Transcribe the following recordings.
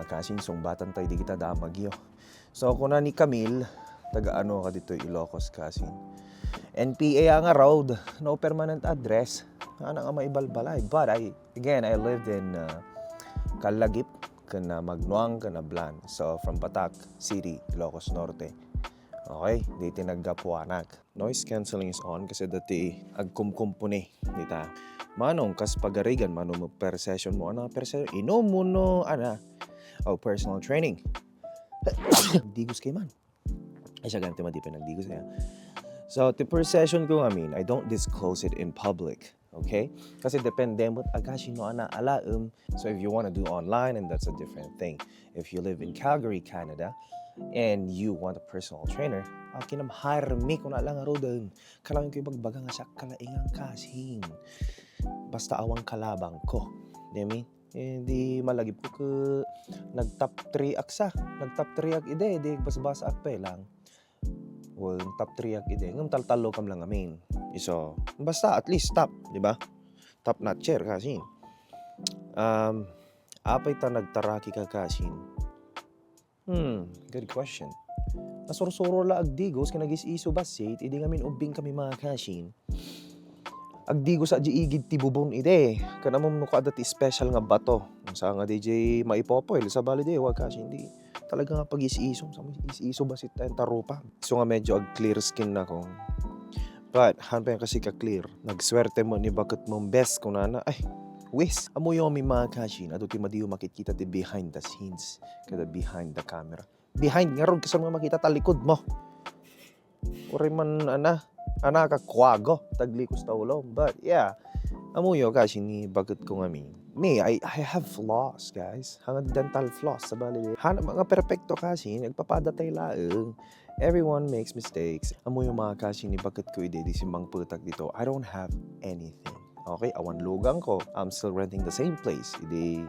mga kasing sumbatan tayo di kita damagyo. So kung na ni Camille, taga-ano ka dito Ilocos kasing. NPA nga road, no permanent address. Ana nga maibalbalay. But I lived in Calagip, kana Magnuang, kana Blan. So from Batac City, Ilocos Norte. Okay, di tinaggapuanak. Noise cancelling is on kasi dati agkumkumpune dita. Manong kas pagarigan manong per session mo ana per session inom mo no ana personal training. Digos kay man. Ay siya ganti madipin nagdigos niya. So the per session ko I don't disclose it in public. Okay? Kasi depende mo agashi no ana alaum. So if you want to do online and that's a different thing. If you live in Calgary, Canada, and you want a personal trainer, kinam hire me kung na lang aro doon. Kalawin ko ibagbaga nga siya kalaingang kasing. Basta awang kalabang ko. Demi? Hindi malagip ko ka nag-top 3 aksa. Nag-top 3 ak ide. Di basa-basa ak pa lang. Well, top 3 ak ide. Ngam taltalo kam lang amin. So, basta at least top. Di ba? Top notcher kasin. Apay ta nagtaraki ka kasin? Good question. Nasursuro la agdigos kinagis-iso basit. Idi ngamin ubing kami mga kasin. Agdigo sa igid tibubon ide. Kana mo nuka dati special nga bato. Sa nga DJ maipopoil sa bali de wag kasi hindi. Talaga nga pag is-iso sa is-iso ba sit tayong tarupa. So nga medyo clear skin na ko. But hanpa kasi ka clear. Nagswerte mo ni bakit mo best kung nana ay wis amo yo mi mga kashin ato ti madiyo makikita ti behind the scenes kada behind the camera. Behind nga ron kasi nga makita talikod mo. Uri man ana kakwago taglikos taulo. But yeah, amuyo kasi ni bakit ko me I have flaws guys. Hangad dental floss sa bali. Mga perpekto kasi nagpapadatay laeng. Everyone makes mistakes. Amuyo mga kasi ni bakit ko ide di simang putak dito. I don't have anything. Okay, awan lugang ko. I'm still renting the same place. Idi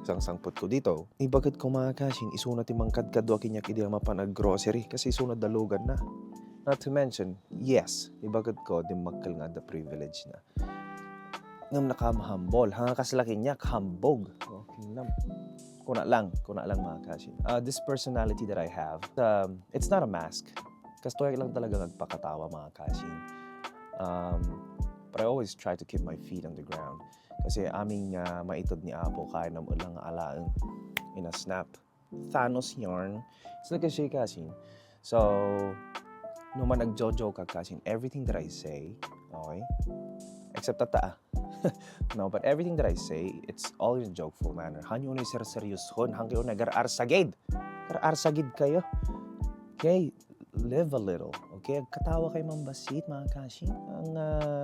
sang-sangput ko dito. Bakit ko mga kasi isunat imang kadkadwa kinyak idi mapanag grocery kasi isunat dalugan na. Not to mention, yes, ibagad ko, di makal nga the privilege na. Ngam nakamahambol, hanga kaslaki niya, hambog. Okay nam. Kuna lang mga kasin. This personality that I have, it's not a mask. Kastoy lang talaga nagpakatawa mga kasin. But I always try to keep my feet on the ground. Kasi aming maitod ni Apo, kaya na mo lang alaang in a snap. Thanos yarn. It's like a shake kasin. So, no man nagjojo ka kasin, everything that I say, okay? Except tata. No, but everything that I say, it's all in a jokeful manner. Hanyo na seryoshon, hangyo na gar-arsagid. Gar-arsagid kayo. Okay? Live a little. Okay? Katawa kay mambasit, mga kasin. Ang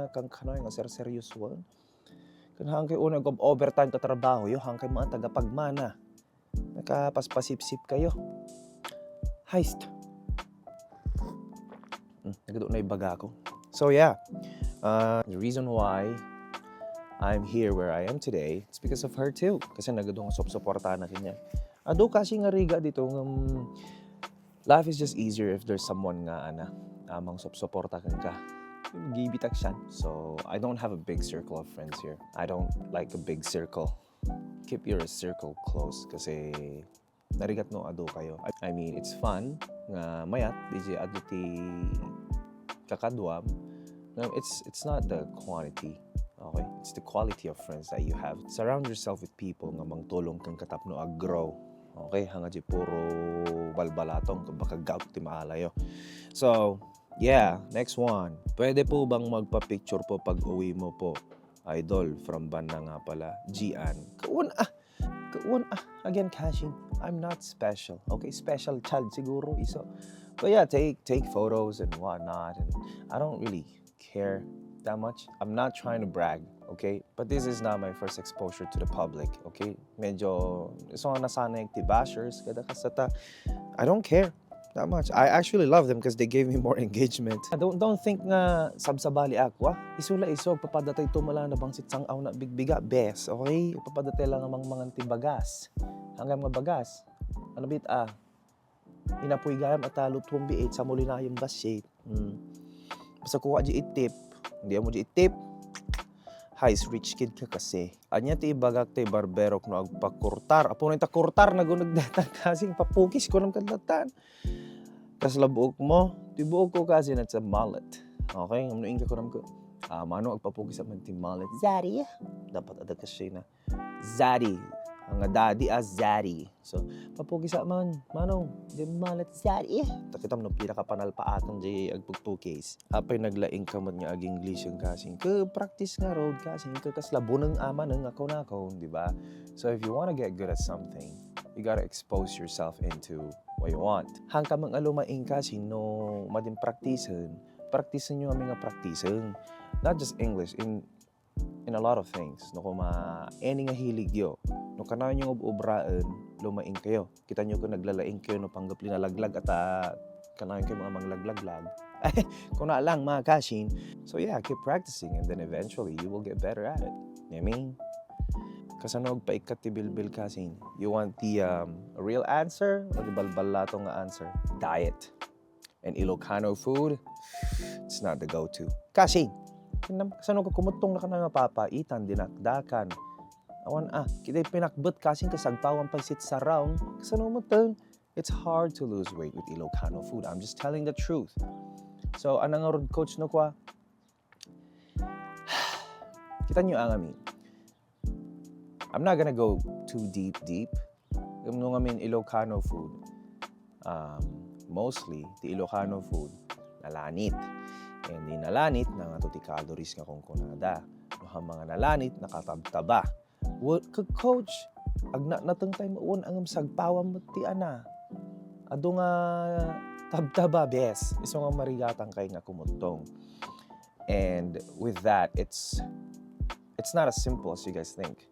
kang kanoy nga seryoshon. Kan hangyo una gob overtime ta trabaho yo, hangkay mga tagapagmana. Nakapaspasip-sip kayo. Heist. Nagado na ibaga ko. So yeah, the reason why I'm here where I am today, it's because of her too. Kasi nagado nga suportahan na kanya. Ado kasi nga riga dito life is just easier if there's someone nga amang suporta ka. Gibitak siya. So I don't have a big circle of friends here. I don't like a big circle. Keep your circle close kasi narigat no ado kayo. I mean, it's fun nga mayat DJ ado ti kakadwam. No, it's not the quantity. Okay? It's the quality of friends that you have. Surround yourself with people nga mangtulong kang katapno ag-grow. Okay? Hanga di puro balbalatong baka gaut ti maalayo. So, yeah, next one. Pwede po bang magpa-picture po pag uwi mo po? Idol from Banda nga pala. Gian. Kawan Again, Cashin, I'm not special. Okay, special child siguro iso. But yeah, take photos and whatnot. And I don't really care that much. I'm not trying to brag, okay? But this is not my first exposure to the public, okay? Medyo, so nasanay ti bashers, kada kasata. I don't care that much. I actually love them because they gave me more engagement. Don't think nga sabsabali ako, Isula papadatay tumala na bang sitsang aw na bigbiga, bes, okay? Papadatay lang amang mga tibagas. Hanggang mga bagas. Ano bit, inapoy gayam at tumbi 8 sa muli na yung basit. Basta kuha di itip. Hindi mo di itip. Hais rich kid ka kasi. Anya ti ibagak ti barberok no agpakurtar. Apo na ta kurtar nagunag datang kasing papukis ko ng kadlatan. Kas labuok mo, ti buok ko kasi na sa mullet. Okay, amnuin ka ko nam ko. Mano agpapukis man ti mullet. Zari. Dapat ada kasi na Zari. Ang daddy Zari. So, papukis man. Mano, di mullet Zari. Takitam no pira ka panal pa atong di agpupukis. Apay naglaing ka man nga aging English yung kasing. Practice nga road kasing. Kaslabo ng ama ng ako, di ba? So, if you wanna get good at something, you gotta expose yourself into what you want. Hang ka mang alumaing kasing no madin practicean. Practicean nyo nga practicean. Not just English, in a lot of things. No, kung any nga hilig yo. No, kanayon yung ubraan, lumaing kayo. Kita nyo kung naglalaing kayo, no, panggap linalaglag at kanayon kayo mga manglaglag. Kung na lang, mga kashin. So yeah, keep practicing and then eventually, you will get better at it. You know what I mean? Kasanog pa ikat ti bilbil kasing. You want the real answer o di balbalato nga answer? Diet. And Ilocano food, it's not the go-to. Kasing! Kasano ka kumutong na ka nga papaitan, dinakdakan. Awan kita pinakbet kasing kasagpawan pagsit sa round. Kasano mo ton? It's hard to lose weight with Ilocano food. I'm just telling the truth. So, anang road coach no kwa? Kita nyo ang amin. I'm not gonna go too deep. Yung amin Ilocano food, mostly, the Ilocano food, nalanit. And di nalanit, na nga to ti calories nga kung kunada. No, mga nalanit, nakatabtaba. Coach, agna natang time uon ang sagpawam mo ti ana. Ado nga tabtaba, bes. Iso nga marigatang kay nga kumutong. And with that, it's not as simple as you guys think.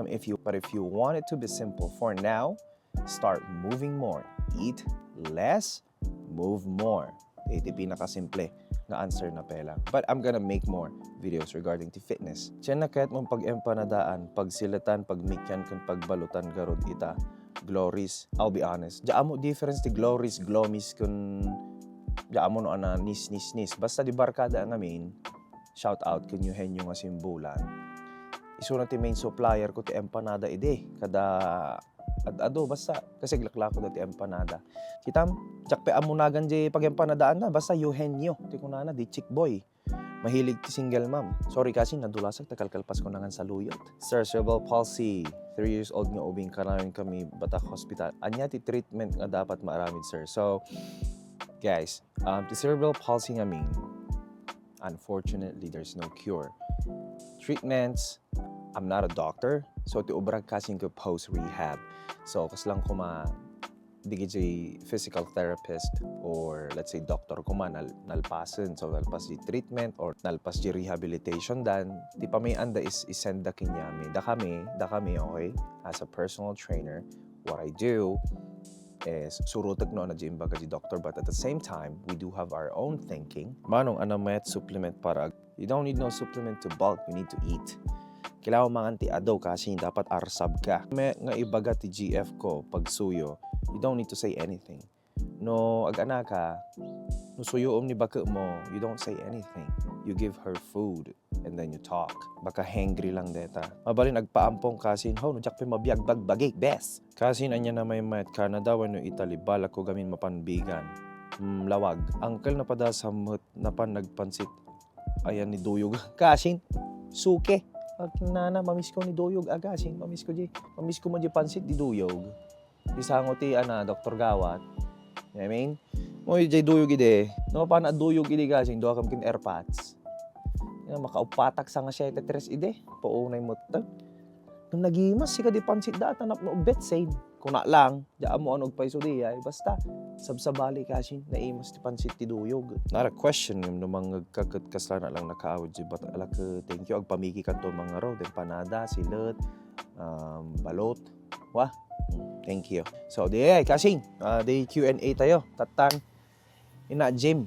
If you want it to be simple for now, start moving more. Eat less, move more. Ito pinakasimple na answer na pela. But I'm gonna make more videos regarding to fitness. Diyan na kahit mong pag-empanadaan, pagsilatan, pagmikyan, kung pagbalutan garod ita, glories. I'll be honest. Diyan mo difference ti glories, glomis, kung diyan mo no ana nis. Basta di barkada ang amin, shout out kun yung henyo nga simbulan. Iso na ti main supplier ko ti empanada ide. Kada ado basta kasi glaklako dati empanada. Kitam, jakpe amunagan di pag-empanadaan na basta yuhenyo. Ti kunana di chick boy. Mahilig ti single mom. Sorry kasi nadulasag takalkalpas ko nangan sa luyot. Sir, cerebral palsy. 3 years old nga ubing kanayon kami Batak Hospital. Anya ti treatment nga dapat maaramid, sir. So, guys, ti cerebral palsy nga min, unfortunately, there's no cure. Treatments, I'm not a doctor. So, ti ubrag kasing ko post-rehab. So, kaslang kuma digit physical therapist or let's say doctor kuma nalpasan. So, nalpas di treatment or nalpas di rehabilitation dan. Di pa may anda is send da kinyami. Da kami, okay? As a personal trainer, what I do is surutag no na di imbaga di doctor, but at the same time, we do have our own thinking. Manong anamayat supplement para you don't need no supplement to bulk, you need to eat. Kailangan manganti adaw kasi dapat arsab ka. May nga ibaga ti GF ko pag suyo, you don't need to say anything. No agana ka, no suyo ni baka mo, you don't say anything. You give her food and then you talk. Baka hangry lang deta. Mabalin agpaampong kasi no jak pa mabiyag bagig bes. Kasi anya na may mat Canada wano Italy bala ko gamin mapanbigan. Lawag. Uncle na pada samot na pan nagpansit. Ayan ni Duyog. Kasi suke. Nana, mamiss ko ni Duyog agasin. Mamiss ko mo di pansit di Duyog. Di sango ti Dr. Gawat. You know what I mean? Mo di Duyog ide. No pa na Duyog ide gasin. Doa kam kin airpods. Makaupatak sa nga 7-3 ide. Paunay mo ta. Nung nagimas sika di pansit data na bet save. Kung na lang, diyan mo anog pa iso di ay. Basta, sabsabali kasi naimas ti pansit ti Duyog. Not a question yung mga kakasla na lang nakaawad si Batak alak. Thank you. Agpamiki kan to mga road. Empanada, silet, balot. Wah, thank you. So, di ay kasi, di Q&A tayo. Tatan, ina gym.